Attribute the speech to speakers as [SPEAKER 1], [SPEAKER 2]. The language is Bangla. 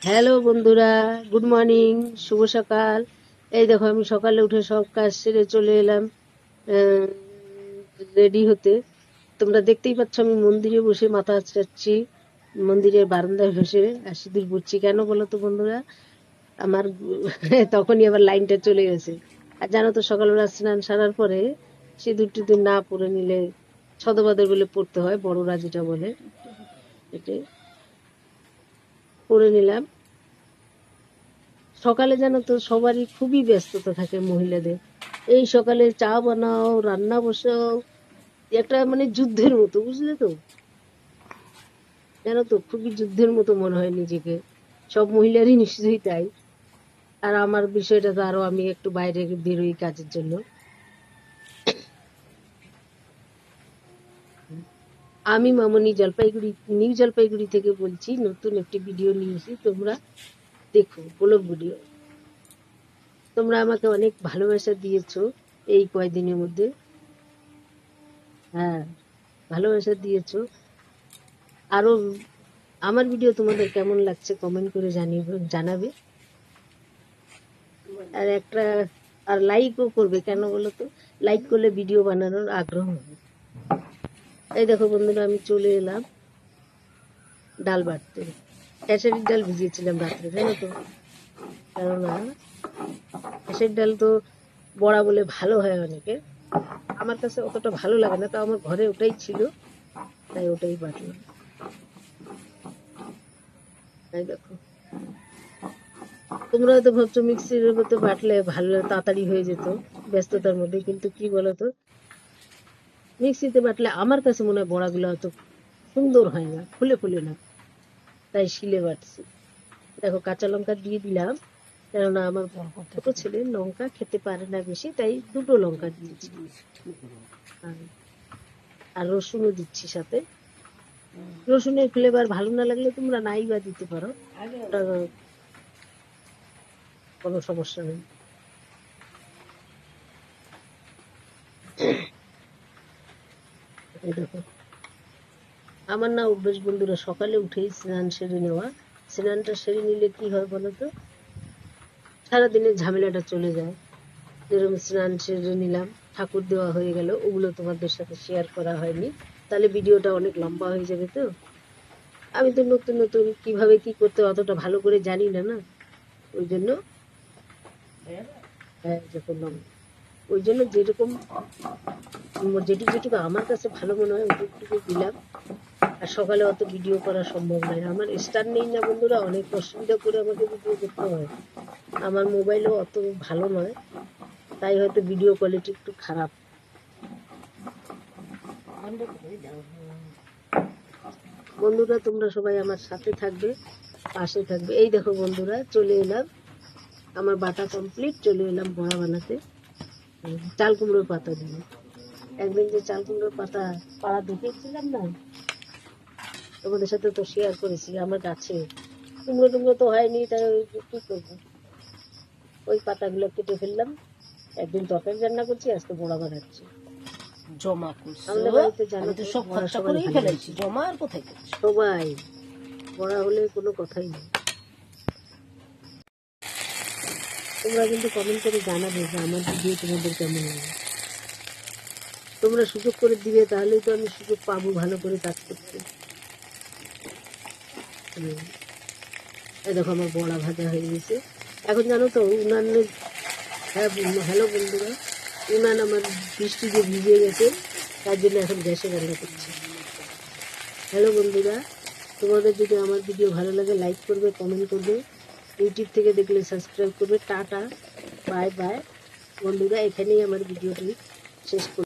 [SPEAKER 1] হ্যালো বন্ধুরা, গুড মর্নিং, শুভ সকাল। এই দেখো আমি সকালে উঠে সব কাজ সেরে চলে এলাম রেডি হতে। তোমরা দেখতেই পাচ্ছ আমি মন্দিরে বসে মাথা আঁচড়াচ্ছি, মন্দিরের বারান্দায় বসে আর সিঁদুর পড়ছি। কেন বলো তো বন্ধুরা, আমার তখনই আবার লাইনটা চলে গেছে। আর জানো তো সকালবেলা স্নান সারার পরে সিঁদুর টিঁদুর না পরে নিলে ছদবাদর বলে পড়তে হয়, বড়রা যেটা বলে, এটা পরে নিলাম। সকালে জানো তো সবারই খুবই ব্যস্ততা থাকে মহিলাদের। এই সকালে চা বানাও, রান্না বসাও, একটা মানে যুদ্ধের মতো, বুঝলে তো? জানো তো খুবই যুদ্ধের মতো মনে হয় নিজেকে। সব মহিলারই নিশ্চয়ই তাই। আর আমার বিষয়টা তো আরো, আমি একটু বাইরে বেরোই কাজের জন্য। আমি মামনি জলপাইগুড়ি, নিউ জলপাইগুড়ি থেকে বলছি। নতুন একটি ভিডিও নিয়েছি, তোমরা দেখো, ব্লগ ভিডিও। তোমরা আমাকে অনেক ভালোবাসা দিয়েছো এই কয়দিনের মধ্যে। হ্যাঁ, ভালোবাসা দিয়েছো। আরো আমার ভিডিও তোমাদের কেমন লাগছে কমেন্ট করে জানাবে। আর একটা আর লাইকও করবে, কেন বলো তো? লাইক করলে ভিডিও বানানোর আগ্রহ হবে। এই দেখো বন্ধুরা, আমি চলে এলাম ডাল বাটতে। খেসারির ডাল ভিজিয়েছিলাম রাত্রে, জানো তো? কেননা খেসারির ডাল তো বড়া বলে ভালো হয় অনেকে, আমার কাছে অতটা ভালো লাগে না, তো আমার ঘরে ওটাই ছিল, তাই ওটাই বাটলাম। এই দেখো, তোমরা হয়তো ভাবছো মিক্সির মধ্যে বাটলে ভালো তাড়াতাড়ি হয়ে যেত ব্যস্ততার মধ্যে, কিন্তু কি বলতো, মিক্সিতে বাটলে আমার কাছে মনে হয় বড়াগুলো অত সুন্দর হয় না, ফুলে ফুলে না, তাই শিলে বাটছি। দেখো কাঁচা লঙ্কা দিয়ে দিলাম, কেননা আমার ছোট ছেলে লঙ্কা খেতে পারে না বেশি, তাই দুটো লঙ্কা দিয়েছি। আর রসুনও দিচ্ছি সাথে। রসুনের ফ্লেভার ভালো না লাগলে তোমরা নাই বা দিতে পারো, ওটা কোনো সমস্যা নেই। এই দেখো, আমার না অভ্যেস বন্ধুরা সকালে উঠেই স্নান সেরে নেওয়া। স্নানটা সেরে নিলে কি হয় বলতো, সারাদিনের ঝামেলাটা চলে যায়। যেরকম স্নান সেরে নিলাম, ঠাকুর দেওয়া হয়ে গেল, ওগুলো তোমাদের সাথে শেয়ার করা হয়নি, তাহলে ভিডিওটা অনেক লম্বা হয়ে যাবে। তো আমি তো নতুন নতুন, কিভাবে কি করতে অতটা ভালো করে জানি না, না, ওই জন্য যখন ওই জন্য যেরকম যেটুকু যেটুকু আমার কাছে ভালো মনে হয় ওইটুকু দিলাম। আর সকালে অত ভিডিও করা সম্ভব নয়, আমার স্টার নেই না বন্ধুরা, অনেক অসুবিধা করে আমাকে ভিডিও করতে হয়। আমার মোবাইলও অত ভালো নয়, তাই হয়তো ভিডিও কোয়ালিটি একটু খারাপ। বন্ধুরা তোমরা সবাই আমার সাথে থাকবে, পাশে থাকবে। এই দেখো বন্ধুরা, চলে এলাম, আমার বাটা কমপ্লিট, চলে এলাম বড়া বানাতে। চাল কুমড়োর পাতা দিয়ে। একদিন যে চাল কুমড়োর পাতা পাড়া দেখেছিলাম না, তোমাদের সাথে তো শেয়ার করেছি, আমার গাছে কুমড়ো টুমড়ো তো হয়নি, তাই কি করবো, ওই পাতাগুলো কেটে ফেললাম। একদিন তরকারি রান্না করছি, আজকে বড়া বানাচ্ছি।
[SPEAKER 2] জমা করছো?
[SPEAKER 1] আমাদের বাড়িতে জানো
[SPEAKER 2] আমি তো
[SPEAKER 1] তো
[SPEAKER 2] সব
[SPEAKER 1] বড়া
[SPEAKER 2] খরচা
[SPEAKER 1] সবাই
[SPEAKER 2] করেই
[SPEAKER 1] ভালোবাসে।
[SPEAKER 2] ফেলেছি, জমা আর কোথায় করছি?
[SPEAKER 1] সবাই বড়া হলে কোনো কথাই নেই। তোমরা কিন্তু কমেন্ট করে জানাবে যে আমার ভিডিও তোমাদের কেমন লাগে। তোমরা সুযোগ করে দিবে, তাহলেই তো আমি সুযোগ পাবো ভালো করে কাজ করতে। এই দেখো আমার বড়া ভাজা হয়ে গেছে। এখন জানো তো উনানের, হ্যাঁ হ্যালো বন্ধুরা, উনান আমার বৃষ্টি দিয়ে ভিজে গেছে, তার জন্য এখন গ্যাসে রান্না করছি। হ্যালো বন্ধুরা, তোমাদের যদি আমার ভিডিও ভালো লাগে লাইক করবে, কমেন্ট করবে, ইউটিউব থেকে দেখলে সাবস্ক্রাইব করবে। টাটা, বাই বাই বন্ধুরা, এখানেই আমার ভিডিওটি শেষ করব।